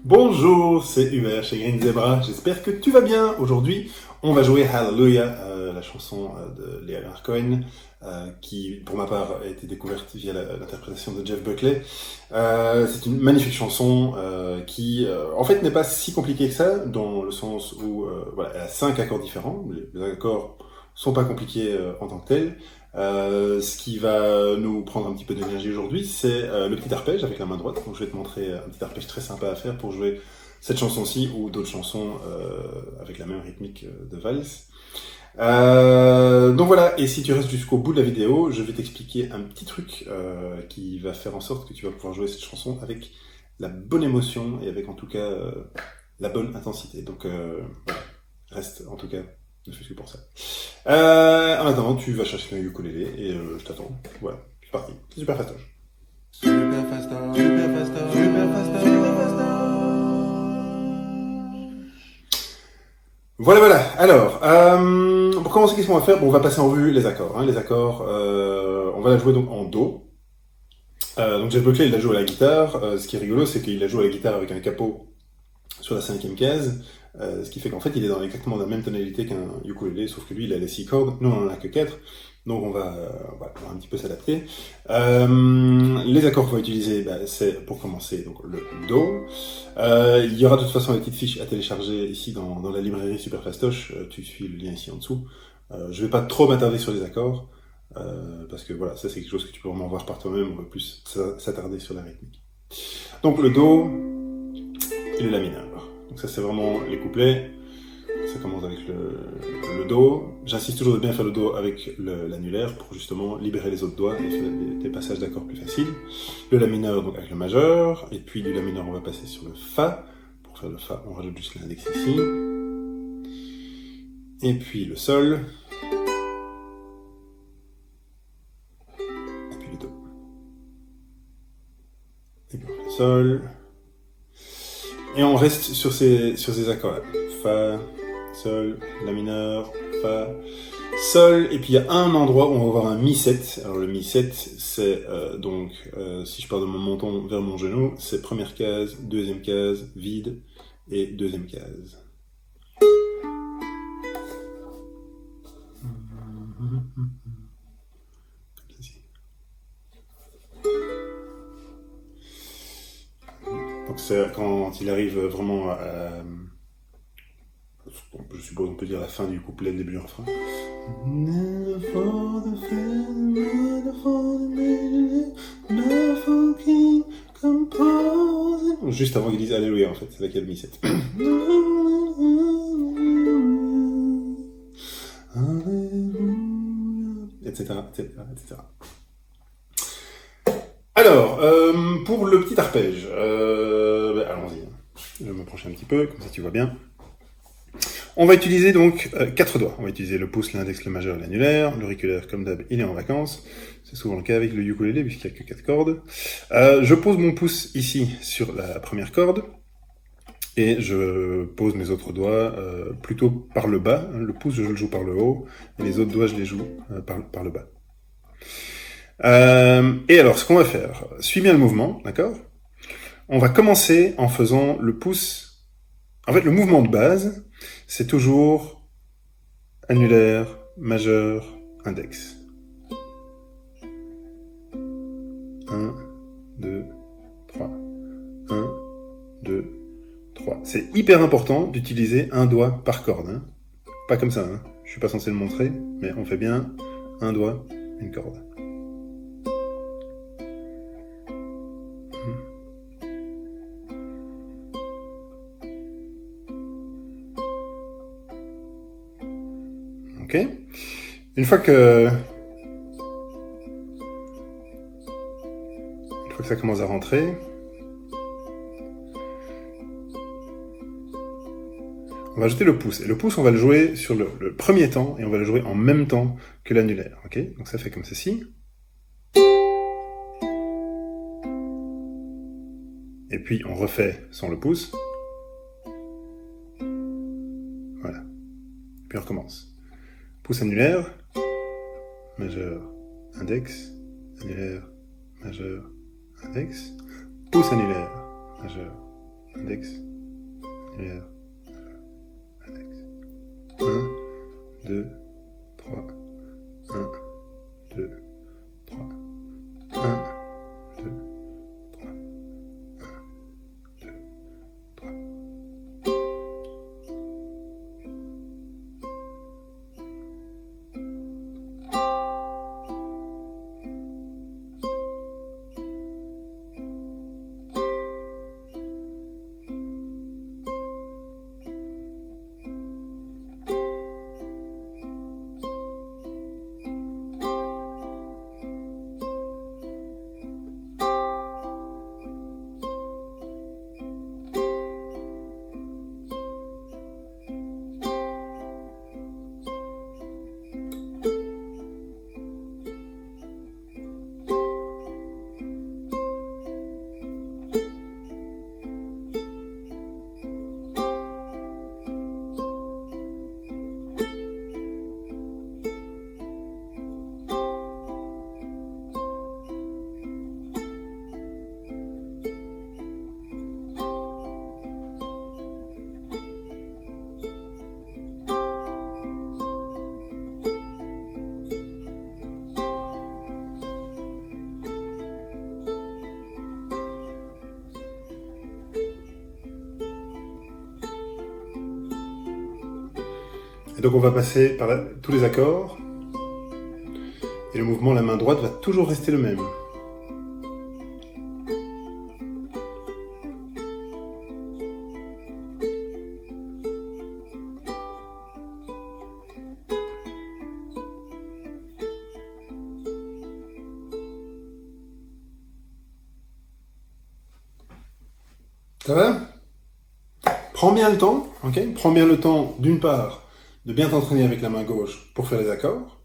Bonjour, c'est Hubert chez Green Zebra, j'espère que tu vas bien. Aujourd'hui, on va jouer Hallelujah, la chanson de Leonard Cohen, qui, pour ma part, a été découverte via l'interprétation de Jeff Buckley. C'est une magnifique chanson qui, en fait, n'est pas si compliquée que ça, dans le sens où voilà, elle a 5 accords différents. Les accords sont pas compliqués en tant que tels. Ce qui va nous prendre un petit peu d'énergie aujourd'hui, c'est le petit arpège avec la main droite. Donc je vais te montrer un petit arpège très sympa à faire pour jouer cette chanson-ci ou d'autres chansons avec la même rythmique de valse. Donc voilà, et si tu restes jusqu'au bout de la vidéo, je vais t'expliquer un petit truc qui va faire en sorte que tu vas pouvoir jouer cette chanson avec la bonne émotion et avec en tout cas la bonne intensité. Donc voilà, reste en tout cas, ne fais que pour ça. En attendant, tu vas chercher un ukulélé et je t'attends. Voilà, c'est parti. C'est super fastoche. Super fastoche, super fastoche, super fastoche, super fastoche. Voilà. Alors, pour commencer, qu'est-ce qu'on va faire? Bon, on va passer en revue les accords. Les accords, on va la jouer donc en Do. Donc Jeff Buckley, il la joue à la guitare. Ce qui est rigolo, c'est qu'il la joue à la guitare avec un capot sur la 5e case. Ce qui fait qu'en fait, il est dans exactement la même tonalité qu'un ukulélé, sauf que lui, il a les 6 cordes. Nous, on en a que 4. Donc on va un petit peu s'adapter. Les accords qu'on va utiliser, c'est pour commencer donc le Do. Il y aura de toute façon des petites fiches à télécharger ici dans la librairie Super Fastoche. Tu suis le lien ici en dessous. Je vais pas trop m'attarder sur les accords, parce que voilà, ça c'est quelque chose que tu peux vraiment voir par toi-même. On va plus s'attarder sur la rythmique. Donc le Do et le La mineur. Donc ça c'est vraiment les couplets. Ça commence avec le Do. J'insiste toujours de bien faire le Do avec l'annulaire pour justement libérer les autres doigts et faire des passages d'accords plus faciles. Le La mineur donc avec le majeur. Et puis du La mineur on va passer sur le Fa. Pour faire le Fa on rajoute juste l'index ici. Et puis le Sol. Et puis le Do. Et puis le Sol. Et on reste sur ces accords-là. Fa, Sol, La mineur, Fa, Sol, et puis il y a un endroit où on va avoir un Mi7. Alors le Mi7, c'est si je pars de mon menton vers mon genou, c'est première case, deuxième case, vide, et deuxième case. Comme ceci. Donc c'est quand il arrive vraiment à... je suppose on peut dire la fin du couplet, le début du refrain. Never for the film, never for the minute, never for king, composing. Juste avant qu'ils disent Alléluia, en fait, c'est là qu'il y a le mi-7. Etc., etc., etc. Alors, pour le petit arpège, allons-y. Je vais m'approcher un petit peu, comme ça tu vois bien. On va utiliser donc 4 doigts. On va utiliser le pouce, l'index, le majeur et l'annulaire. L'auriculaire, comme d'hab, il est en vacances. C'est souvent le cas avec le ukulélé, puisqu'il n'y a que 4 cordes. Je pose mon pouce ici sur la première corde. Et je pose mes autres doigts plutôt par le bas. Le pouce, je le joue par le haut. Et les autres doigts, je les joue par le bas. Et alors, ce qu'on va faire, suis bien le mouvement, d'accord? On va commencer en faisant le pouce. En fait, le mouvement de base, c'est toujours annulaire, majeur, index. 1, 2, 3. 1, 2, 3. C'est hyper important d'utiliser un doigt par corde. Hein. Pas comme ça, hein. Je suis pas censé le montrer, mais on fait bien un doigt, une corde. Ok. Une fois que ça commence à rentrer, on va ajouter le pouce. Et le pouce, on va le jouer sur le premier temps, et on va le jouer en même temps que l'annulaire. Ok. Donc ça fait comme ceci. Et puis on refait sans le pouce. Voilà. Puis on recommence. Pouce annulaire, majeur, index, annulaire, majeur, index, pouce annulaire, majeur, index, lumière, index. 1, 2, 3, 1, 2, 3, 1, 2, 3, 1, 2, 3. Et donc on va passer par tous les accords, et le mouvement, la main droite va toujours rester le même. Ça va? Prends bien le temps, ok? Prends bien le temps, d'une part, de bien t'entraîner avec la main gauche pour faire les accords.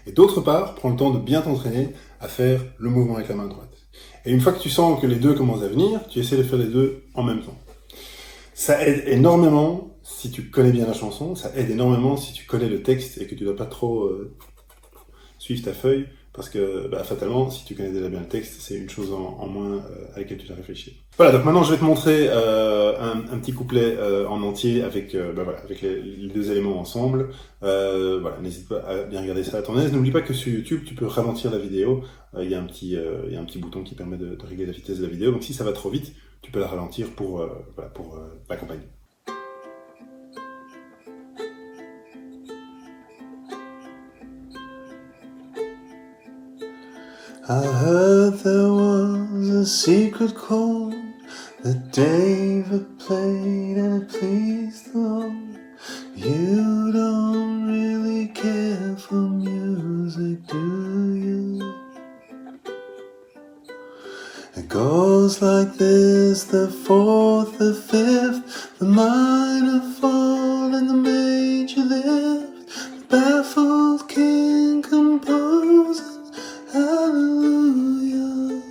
Et d'autre part, prends le temps de bien t'entraîner à faire le mouvement avec la main droite. Et une fois que tu sens que les deux commencent à venir, tu essaies de faire les deux en même temps. Ça aide énormément si tu connais bien la chanson, ça aide énormément si tu connais le texte et que tu ne dois pas trop suivre ta feuille, parce que fatalement, si tu connais déjà bien le texte, c'est une chose en moins à laquelle tu dois réfléchir. Voilà, donc maintenant je vais te montrer un petit couplet en entier avec, avec les deux éléments ensemble. Voilà, n'hésite pas à bien regarder ça à ton aise. N'oublie pas que sur YouTube, tu peux ralentir la vidéo. Il y a un petit bouton qui permet de régler la vitesse de la vidéo, donc si ça va trop vite, tu peux la ralentir pour l'accompagner. I heard there was a secret chord that David played and it pleased the Lord. You don't really care for music, do you? It goes like this, the fourth, the fifth, the minor fall and the major lift, the baffled king composes. Hallelujah,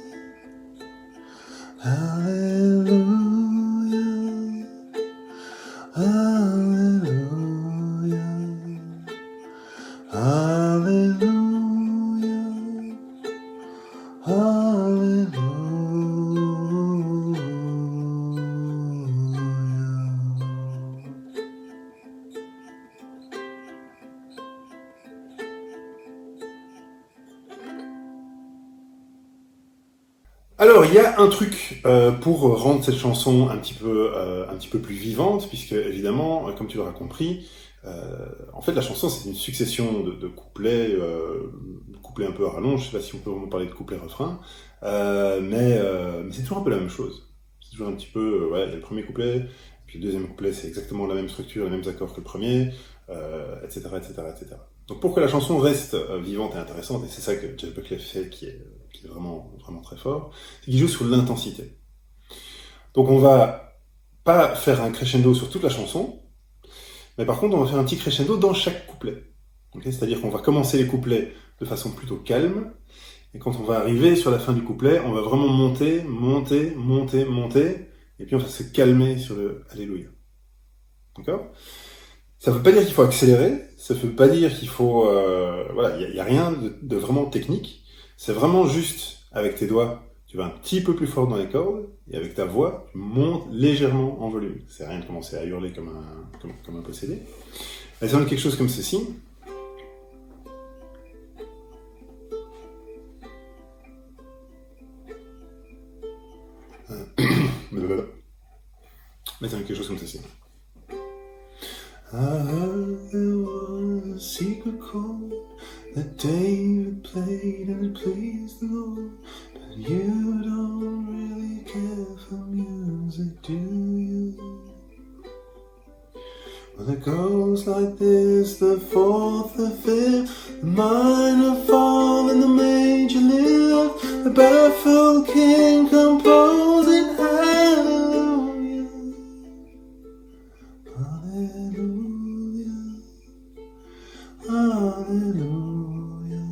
hallelujah, hallelujah, hallelujah, hallelujah. Alors, il y a un truc pour rendre cette chanson un petit peu plus vivante, puisque évidemment, comme tu l'auras compris, en fait, la chanson c'est une succession de couplets, couplets un peu à rallonge. Je sais pas si on peut vraiment parler de couplet-refrain, mais c'est toujours un peu la même chose. C'est toujours un petit peu, il y a le premier couplet, puis le deuxième couplet, c'est exactement la même structure, les mêmes accords que le premier, etc., etc., etc. Donc, pour que la chanson reste vivante et intéressante, et c'est ça que Jeff Buckley fait, qui est vraiment, vraiment très fort, c'est qu'il joue sur l'intensité. Donc on va pas faire un crescendo sur toute la chanson, mais par contre on va faire un petit crescendo dans chaque couplet. Okay, c'est-à-dire qu'on va commencer les couplets de façon plutôt calme, et quand on va arriver sur la fin du couplet, on va vraiment monter, monter, monter, monter, et puis on va se calmer sur le Alléluia. D'accord? Ça veut pas dire qu'il faut accélérer, ça veut pas dire qu'il faut... voilà, il y a rien de vraiment technique. C'est vraiment juste, avec tes doigts, tu vas un petit peu plus fort dans les cordes, et avec ta voix, tu montes légèrement en volume. C'est rien de commencer à hurler comme un possédé. Ça donne quelque chose comme ceci. Mais ça donne quelque chose comme ceci. I heard there was a secret chord that David played and it pleased the Lord. But you don't really care for music, do you? Well, it goes like this, the fourth, the fifth, the minor fall and the major lift, the baffled king composing hallelujah, hallelujah, hallelujah,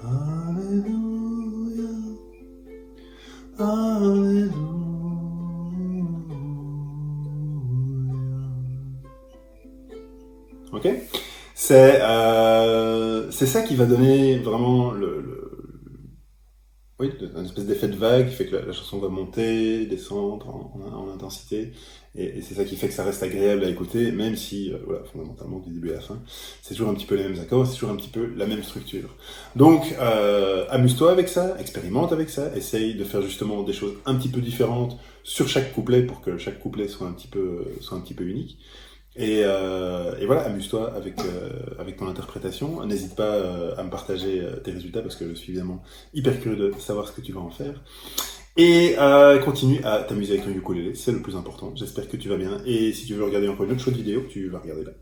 hallelujah, hallelujah. Ok? C'est ça qui va donner vraiment oui, une espèce d'effet de vague qui fait que la chanson va monter, descendre en intensité, et c'est ça qui fait que ça reste agréable à écouter, même si, voilà, fondamentalement, du début à la fin, c'est toujours un petit peu les mêmes accords, c'est toujours un petit peu la même structure. Donc, amuse-toi avec ça, expérimente avec ça, essaye de faire justement des choses un petit peu différentes sur chaque couplet pour que chaque couplet soit un petit peu unique. Et voilà, amuse-toi avec ton interprétation. N'hésite pas à me partager tes résultats parce que je suis évidemment hyper curieux de savoir ce que tu vas en faire. Et continue à t'amuser avec ton ukulélé, c'est le plus important. J'espère que tu vas bien. Et si tu veux regarder encore une autre chouette vidéo, tu vas regarder là.